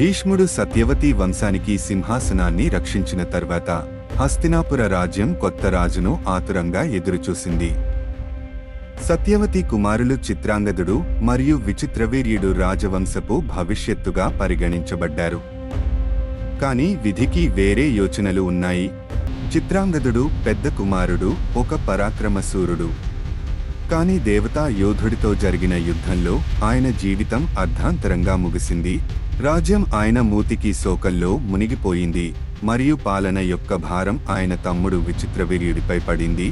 భీష్ముడు సత్యవతి వంశానికి సింహాసనాన్ని రక్షించిన తర్వాత హస్తినాపుర రాజ్యం కొత్త రాజును ఆతురంగా ఎదురుచూసింది. సత్యవతి కుమారులు చిత్రాంగదుడు మరియు విచిత్రవీర్యుడు రాజవంశపు భవిష్యత్తుగా పరిగణించబడ్డారు. కాని విధికి వేరే యోచనలు ఉన్నాయి. చిత్రాంగదుడు పెద్ద కుమారుడు, ఒక పరాక్రమశూరుడు. కాని దేవతా యోధుడితో జరిగిన యుద్ధంలో ఆయన జీవితం అర్ధాంతరంగా ముగిసింది. రాజ్యం ఆయన మూతికి శోకంలో మునిగిపోయింది మరియు పాలన యొక్క భారం ఆయన తమ్ముడు విచిత్రవీర్యుడిపై పడింది.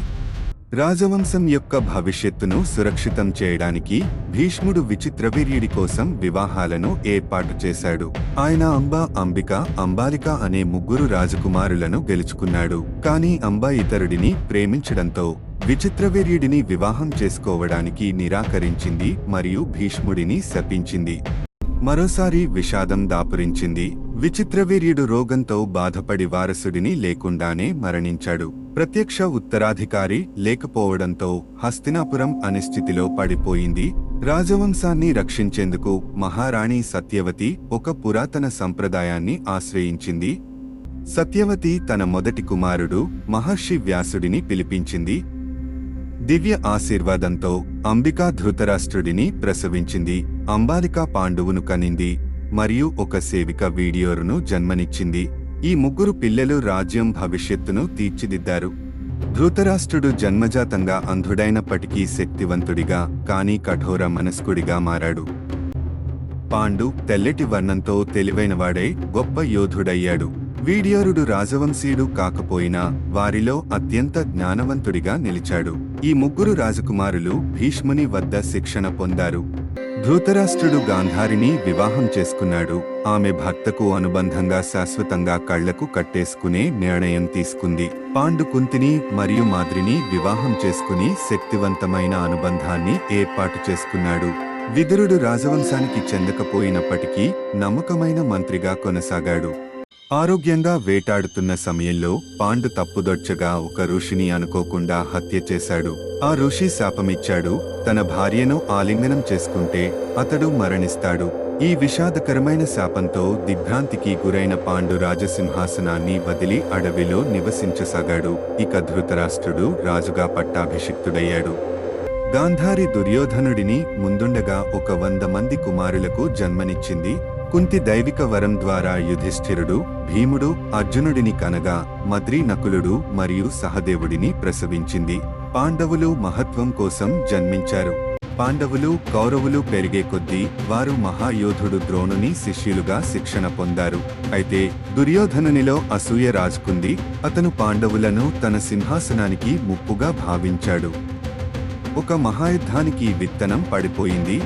రాజవంశం యొక్క భవిష్యత్తును సురక్షితం చేయడానికి భీష్ముడు విచిత్రవీర్యుడి కోసం వివాహాలను ఏర్పాటు చేశాడు. ఆయన అంబ, అంబిక, అంబాలిక అనే ముగ్గురు రాజకుమారులను గెలుచుకున్నాడు. కాని అంబ ఇతరుడిని ప్రేమించడంతో విచిత్రవీర్యుడిని వివాహం చేసుకోవడానికి నిరాకరించింది మరియు భీష్ముడిని శపించింది. మరోసారి విషాదం దాపురించింది. విచిత్రవీర్యుడు రోగంతో బాధపడి వారసుడిని లేకుండానే మరణించాడు. ప్రత్యక్ష ఉత్తరాధికారి లేకపోవడంతో హస్తినాపురం అనిశ్చితిలో పడిపోయింది. రాజవంశాన్ని రక్షించేందుకు మహారాణి సత్యవతి ఒక పురాతన సంప్రదాయాన్ని ఆశ్రయించింది. సత్యవతి తన మొదటి కుమారుడు మహర్షి వ్యాసుడిని పిలిపించింది. దివ్య ఆశీర్వాదంతో అంబిక ధృతరాష్ట్రుడిని ప్రసవించింది. అంబాలిక పాండువును కనింది మరియు ఒక సేవిక వీడియోరును జన్మనిచ్చింది. ఈ ముగ్గురు పిల్లలు రాజ్యం భవిష్యత్తును తీర్చిదిద్దారు. ధృతరాష్ట్రుడు జన్మజాతంగా అంధుడైనప్పటికీ శక్తివంతుడిగా, కానీ కఠోర మనస్కుడిగా మారాడు. పాండు తెల్లటి వర్ణంతో తెలివైనవాడై గొప్ప యోధుడయ్యాడు. వీడియోరుడు రాజవంశీయుడు కాకపోయినా వారిలో అత్యంత జ్ఞానవంతుడిగా నిలిచాడు. ఈ ముగ్గురు రాజకుమారులు భీష్ముని వద్ద శిక్షణ పొందారు. ధృతరాష్ట్రుడు గాంధారిని వివాహం చేసుకున్నాడు. ఆమె భర్తకు అనుబంధంగా శాశ్వతంగా కళ్లకు కట్టేసుకునే నిర్ణయం తీసుకుంది. పాండు కుంతిని మరియు మాద్రిని వివాహం చేసుకుని శక్తివంతమైన అనుబంధాన్ని ఏర్పాటు చేసుకున్నాడు. విదురుడు రాజవంశానికి చెందకపోయినప్పటికీ నమ్మకమైన మంత్రిగా కొనసాగాడు. ఆరోగ్యంగా వేటాడుతున్న సమయంలో పాండు తప్పుదొడ్చగా ఒక ఋషిని అనుకోకుండా హత్య చేశాడు. ఆ ఋషి శాపమిచ్చాడు, తన భార్యను ఆలింగనం చేసుకుంటే అతడు మరణిస్తాడు. ఈ విషాదకరమైన శాపంతో దిగ్భ్రాంతికి గురైన పాండు రాజసింహాసనాన్ని వదిలి అడవిలో నివసించసాగాడు. ఇక ధృతరాష్ట్రుడు రాజుగా పట్టాభిషిక్తుడయ్యాడు. గాంధారి దుర్యోధనుడిని ముందుండగా 100 మంది కుమారులకు జన్మనిచ్చింది. కుంతి దైవిక వరం ద్వారా యుధిష్ఠిరుడు, భీముడు, అర్జునుడిని కనగా మద్రి, నకులుడు మరియు సహదేవుడిని ప్రసవించింది. పాండవులు మహత్వం కోసం జన్మించారు. పాండవులు, కౌరవులు పెరిగే కొద్దీ వారు మహాయోధుడు ద్రోణుని శిష్యులుగా శిక్షణ పొందారు. అయితే దుర్యోధనునిలో అసూయ రాజుకుంది. అతను పాండవులను తన సింహాసనానికి ముప్పుగా భావించాడు. ఒక మహాయుద్ధానికి విత్తనం పడిపోయింది.